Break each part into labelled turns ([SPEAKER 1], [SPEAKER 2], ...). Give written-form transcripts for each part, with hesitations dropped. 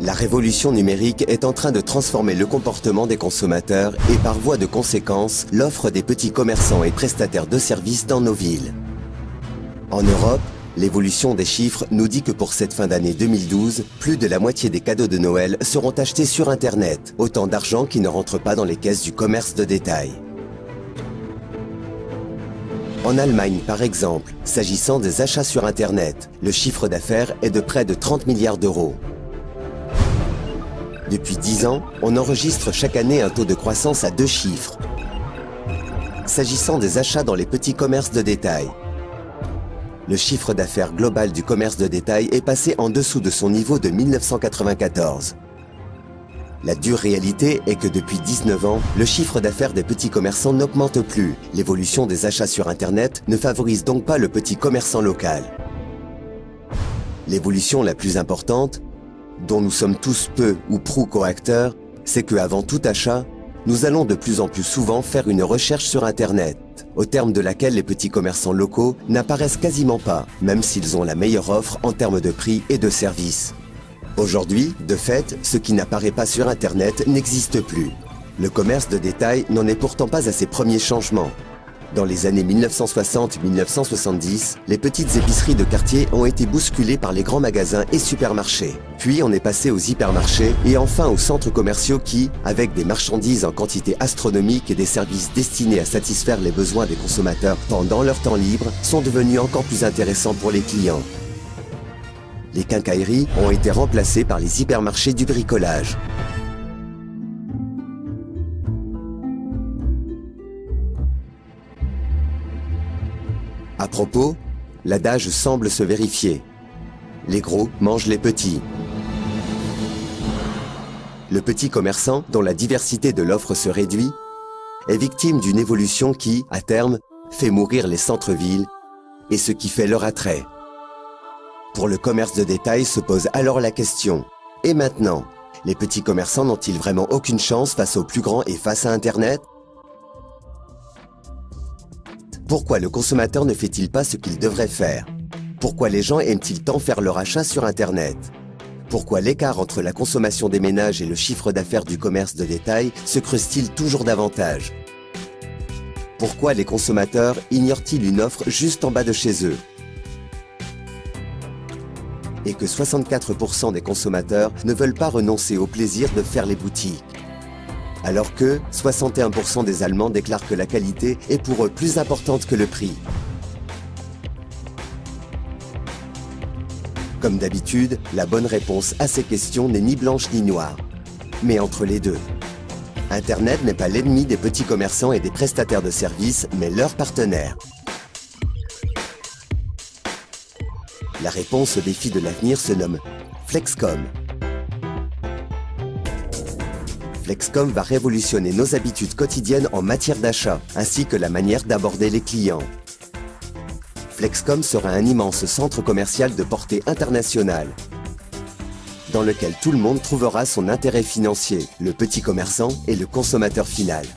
[SPEAKER 1] La révolution numérique est en train de transformer le comportement des consommateurs et par voie de conséquence, l'offre des petits commerçants et prestataires de services dans nos villes. En Europe, l'évolution des chiffres nous dit que pour cette fin d'année 2012, plus de la moitié des cadeaux de Noël seront achetés sur Internet, autant d'argent qui ne rentre pas dans les caisses du commerce de détail. En Allemagne, par exemple, s'agissant des achats sur Internet, le chiffre d'affaires est de près de 30 milliards d'euros. Depuis 10 ans, on enregistre chaque année un taux de croissance à 2 chiffres. S'agissant des achats dans les petits commerces de détail, le chiffre d'affaires global du commerce de détail est passé en dessous de son niveau de 1994. La dure réalité est que depuis 19 ans, le chiffre d'affaires des petits commerçants n'augmente plus. L'évolution des achats sur Internet ne favorise donc pas le petit commerçant local. L'évolution la plus importante, dont nous sommes tous peu ou prou coacteurs, c'est qu'avant tout achat, nous allons de plus en plus souvent faire une recherche sur Internet, au terme de laquelle les petits commerçants locaux n'apparaissent quasiment pas, même s'ils ont la meilleure offre en termes de prix et de services. Aujourd'hui, de fait, ce qui n'apparaît pas sur Internet n'existe plus. Le commerce de détail n'en est pourtant pas à ses premiers changements. Dans les années 1960-1970, les petites épiceries de quartier ont été bousculées par les grands magasins et supermarchés. Puis on est passé aux hypermarchés et enfin aux centres commerciaux qui, avec des marchandises en quantité astronomique et des services destinés à satisfaire les besoins des consommateurs pendant leur temps libre, sont devenus encore plus intéressants pour les clients. Les quincailleries ont été remplacées par les hypermarchés du bricolage. À propos, l'adage semble se vérifier. Les gros mangent les petits. Le petit commerçant, dont la diversité de l'offre se réduit, est victime d'une évolution qui, à terme, fait mourir les centres-villes et ce qui fait leur attrait. Pour le commerce de détail se pose alors la question, et maintenant, les petits commerçants n'ont-ils vraiment aucune chance face aux plus grands et face à Internet ? Pourquoi le consommateur ne fait-il pas ce qu'il devrait faire? Pourquoi les gens aiment-ils tant faire leur achat sur Internet? Pourquoi l'écart entre la consommation des ménages et le chiffre d'affaires du commerce de détail se creuse-t-il toujours davantage? Pourquoi les consommateurs ignorent-ils une offre juste en bas de chez eux? Et que 64% des consommateurs ne veulent pas renoncer au plaisir de faire les boutiques. Alors que 61% des Allemands déclarent que la qualité est pour eux plus importante que le prix. Comme d'habitude, la bonne réponse à ces questions n'est ni blanche ni noire, mais entre les deux. Internet n'est pas l'ennemi des petits commerçants et des prestataires de services, mais leur partenaire. La réponse au défi de l'avenir se nomme Flexcom. Flexcom va révolutionner nos habitudes quotidiennes en matière d'achat, ainsi que la manière d'aborder les clients. Flexcom sera un immense centre commercial de portée internationale, dans lequel tout le monde trouvera son intérêt financier, le petit commerçant et le consommateur final.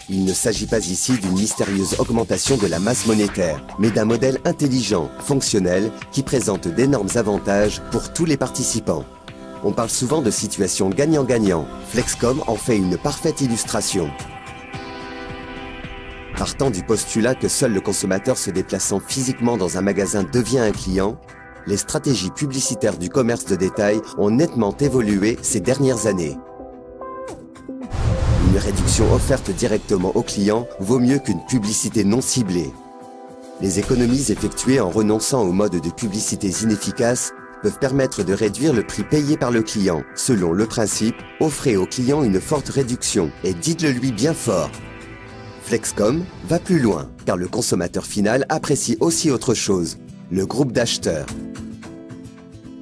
[SPEAKER 1] Il ne s'agit pas ici d'une mystérieuse augmentation de la masse monétaire, mais d'un modèle intelligent, fonctionnel, qui présente d'énormes avantages pour tous les participants. On parle souvent de situation gagnant-gagnant. Flexcom en fait une parfaite illustration. Partant du postulat que seul le consommateur se déplaçant physiquement dans un magasin devient un client, les stratégies publicitaires du commerce de détail ont nettement évolué ces dernières années. Une réduction offerte directement au client vaut mieux qu'une publicité non ciblée. Les économies effectuées en renonçant aux modes de publicité inefficaces peuvent permettre de réduire le prix payé par le client. Selon le principe, offrez au client une forte réduction et dites-le lui bien fort. Flexcom va plus loin, car le consommateur final apprécie aussi autre chose, le groupe d'acheteurs.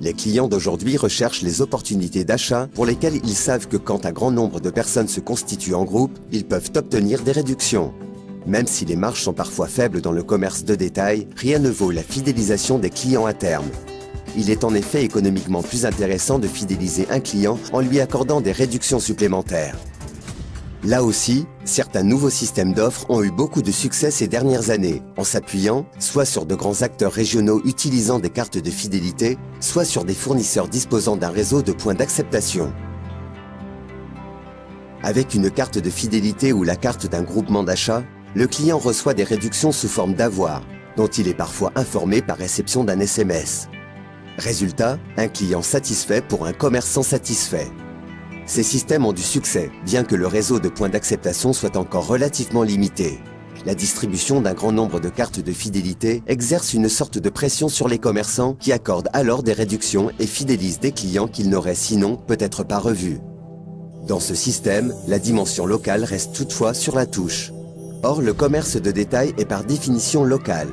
[SPEAKER 1] Les clients d'aujourd'hui recherchent les opportunités d'achat pour lesquelles ils savent que quand un grand nombre de personnes se constituent en groupe, ils peuvent obtenir des réductions. Même si les marges sont parfois faibles dans le commerce de détail, rien ne vaut la fidélisation des clients à terme. Il est en effet économiquement plus intéressant de fidéliser un client en lui accordant des réductions supplémentaires. Là aussi, certains nouveaux systèmes d'offres ont eu beaucoup de succès ces dernières années, en s'appuyant soit sur de grands acteurs régionaux utilisant des cartes de fidélité, soit sur des fournisseurs disposant d'un réseau de points d'acceptation. Avec une carte de fidélité ou la carte d'un groupement d'achat, le client reçoit des réductions sous forme d'avoir, dont il est parfois informé par réception d'un SMS. Résultat, un client satisfait pour un commerçant satisfait. Ces systèmes ont du succès, bien que le réseau de points d'acceptation soit encore relativement limité. La distribution d'un grand nombre de cartes de fidélité exerce une sorte de pression sur les commerçants qui accordent alors des réductions et fidélisent des clients qu'ils n'auraient sinon peut-être pas revus. Dans ce système, la dimension locale reste toutefois sur la touche. Or, le commerce de détail est par définition local,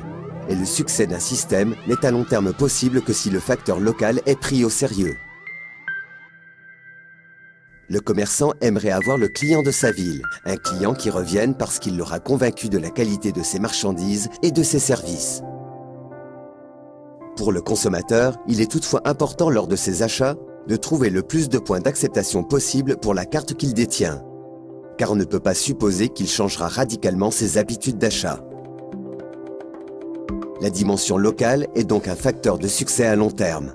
[SPEAKER 1] et le succès d'un système n'est à long terme possible que si le facteur local est pris au sérieux. Le commerçant aimerait avoir le client de sa ville, un client qui revienne parce qu'il l'aura convaincu de la qualité de ses marchandises et de ses services. Pour le consommateur, il est toutefois important lors de ses achats de trouver le plus de points d'acceptation possible pour la carte qu'il détient, car on ne peut pas supposer qu'il changera radicalement ses habitudes d'achat. La dimension locale est donc un facteur de succès à long terme.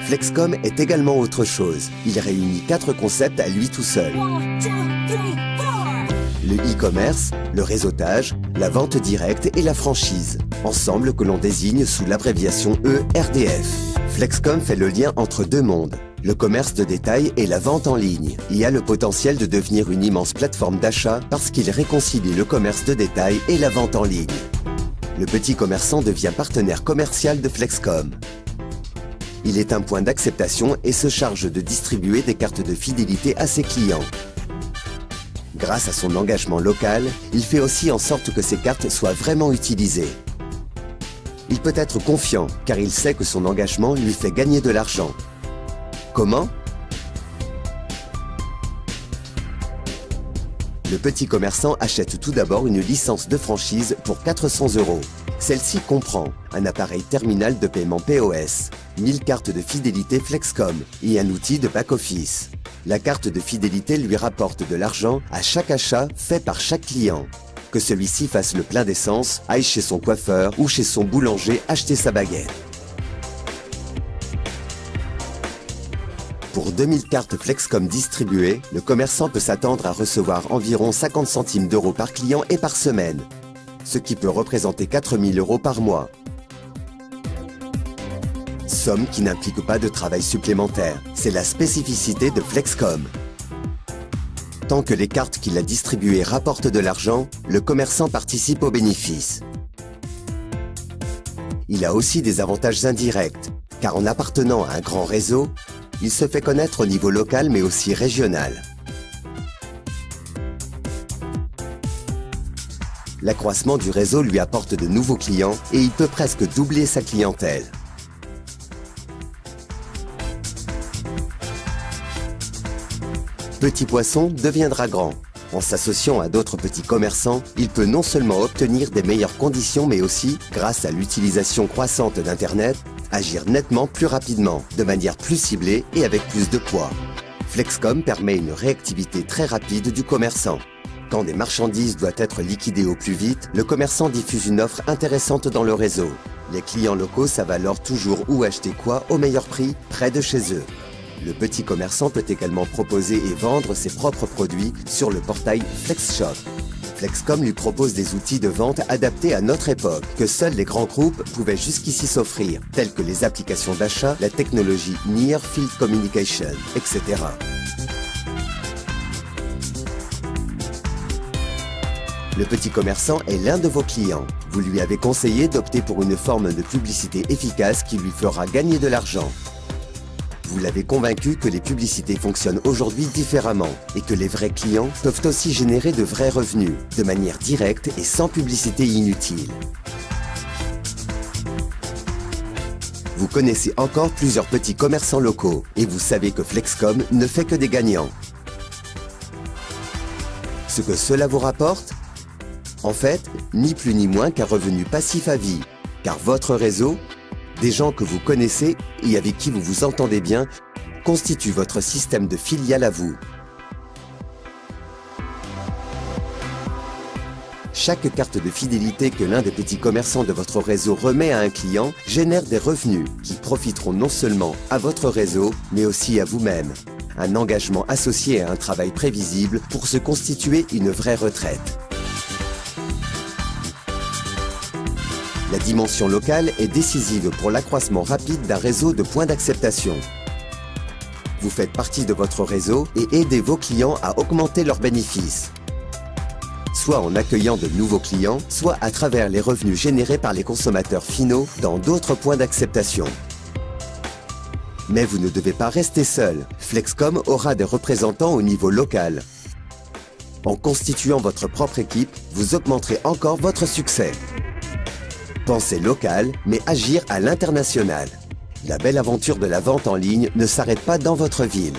[SPEAKER 1] Flexcom est également autre chose. Il réunit 4 concepts à lui tout seul. Le e-commerce, le réseautage, la vente directe et la franchise. Ensemble que l'on désigne sous l'abréviation ERDF. Flexcom fait le lien entre deux mondes, le commerce de détail et la vente en ligne. Il a le potentiel de devenir une immense plateforme d'achat parce qu'il réconcilie le commerce de détail et la vente en ligne. Le petit commerçant devient partenaire commercial de Flexcom. Il est un point d'acceptation et se charge de distribuer des cartes de fidélité à ses clients. Grâce à son engagement local, il fait aussi en sorte que ces cartes soient vraiment utilisées. Il peut être confiant car il sait que son engagement lui fait gagner de l'argent. Comment ? Le petit commerçant achète tout d'abord une licence de franchise pour 400 €. Celle-ci comprend un appareil terminal de paiement POS, 1000 cartes de fidélité Flexcom et un outil de back-office. La carte de fidélité lui rapporte de l'argent à chaque achat fait par chaque client. Que celui-ci fasse le plein d'essence, aille chez son coiffeur ou chez son boulanger acheter sa baguette. Pour 2000 cartes Flexcom distribuées, le commerçant peut s'attendre à recevoir environ 50 centimes d'euros par client et par semaine, ce qui peut représenter 4000 € par mois. Somme qui n'implique pas de travail supplémentaire. C'est la spécificité de Flexcom. Tant que les cartes qu'il a distribuées rapportent de l'argent, le commerçant participe aux bénéfices. Il a aussi des avantages indirects, car en appartenant à un grand réseau, il se fait connaître au niveau local mais aussi régional. L'accroissement du réseau lui apporte de nouveaux clients et il peut presque doubler sa clientèle. Petit poisson deviendra grand. En s'associant à d'autres petits commerçants, il peut non seulement obtenir des meilleures conditions, mais aussi, grâce à l'utilisation croissante d'Internet, agir nettement plus rapidement, de manière plus ciblée et avec plus de poids. Flexcom permet une réactivité très rapide du commerçant. Quand des marchandises doivent être liquidées au plus vite, le commerçant diffuse une offre intéressante dans le réseau. Les clients locaux savent alors toujours où acheter quoi au meilleur prix, près de chez eux. Le petit commerçant peut également proposer et vendre ses propres produits sur le portail FlexShop. Flexcom lui propose des outils de vente adaptés à notre époque, que seuls les grands groupes pouvaient jusqu'ici s'offrir, tels que les applications d'achat, la technologie Near Field Communication, etc. Le petit commerçant est l'un de vos clients. Vous lui avez conseillé d'opter pour une forme de publicité efficace qui lui fera gagner de l'argent. Vous l'avez convaincu que les publicités fonctionnent aujourd'hui différemment et que les vrais clients peuvent aussi générer de vrais revenus, de manière directe et sans publicité inutile. Vous connaissez encore plusieurs petits commerçants locaux et vous savez que Flexcom ne fait que des gagnants. Ce que cela vous rapporte ? En fait, ni plus ni moins qu'un revenu passif à vie, car votre réseau, Des gens que vous connaissez et avec qui vous vous entendez bien constituent votre système de filiales à vous. Chaque carte de fidélité que l'un des petits commerçants de votre réseau remet à un client génère des revenus qui profiteront non seulement à votre réseau, mais aussi à vous-même. Un engagement associé à un travail prévisible pour se constituer une vraie retraite. La dimension locale est décisive pour l'accroissement rapide d'un réseau de points d'acceptation. Vous faites partie de votre réseau et aidez vos clients à augmenter leurs bénéfices, soit en accueillant de nouveaux clients, soit à travers les revenus générés par les consommateurs finaux dans d'autres points d'acceptation. Mais vous ne devez pas rester seul. Flexcom aura des représentants au niveau local. En constituant votre propre équipe, vous augmenterez encore votre succès. Pensez local, mais agir à l'international. La belle aventure de la vente en ligne ne s'arrête pas dans votre ville.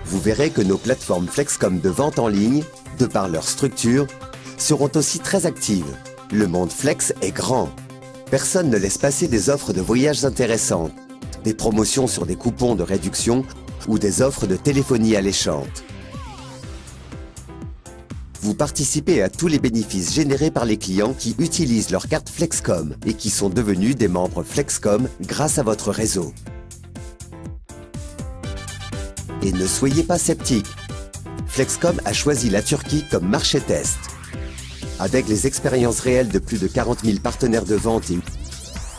[SPEAKER 1] Vous verrez que nos plateformes Flexcom de vente en ligne, de par leur structure, seront aussi très actives. Le monde Flex est grand. Personne ne laisse passer des offres de voyages intéressantes, des promotions sur des coupons de réduction ou des offres de téléphonie alléchantes. Vous participez à tous les bénéfices générés par les clients qui utilisent leur carte Flexcom et qui sont devenus des membres Flexcom grâce à votre réseau. Et ne soyez pas sceptiques. Flexcom a choisi la Turquie comme marché test. Avec les expériences réelles de plus de 40 000 partenaires de vente et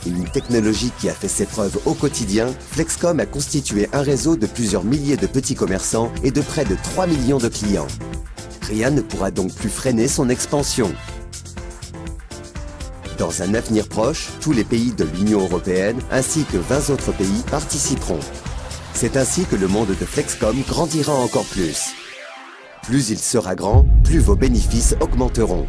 [SPEAKER 1] une technologie qui a fait ses preuves au quotidien, Flexcom a constitué un réseau de plusieurs milliers de petits commerçants et de près de 3 millions de clients. Rien ne pourra donc plus freiner son expansion. Dans un avenir proche, tous les pays de l'Union européenne ainsi que 20 autres pays participeront. C'est ainsi que le monde de Flexcom grandira encore plus. Plus il sera grand, plus vos bénéfices augmenteront.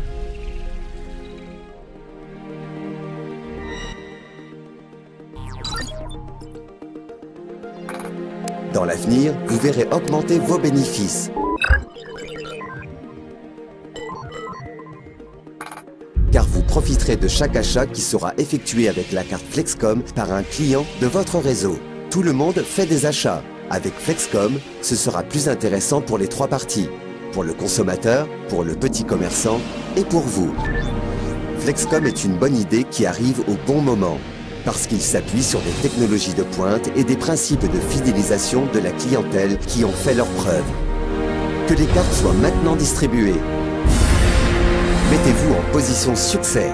[SPEAKER 1] Dans l'avenir, vous verrez augmenter vos bénéfices. Car vous profiterez de chaque achat qui sera effectué avec la carte Flexcom par un client de votre réseau. Tout le monde fait des achats. Avec Flexcom, ce sera plus intéressant pour les trois parties. Pour le consommateur, pour le petit commerçant et pour vous. Flexcom est une bonne idée qui arrive au bon moment. Parce qu'il s'appuie sur des technologies de pointe et des principes de fidélisation de la clientèle qui ont fait leurs preuves. Que les cartes soient maintenant distribuées. Mettez-vous en position succès.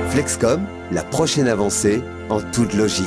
[SPEAKER 1] Flexcom, la prochaine avancée en toute logique.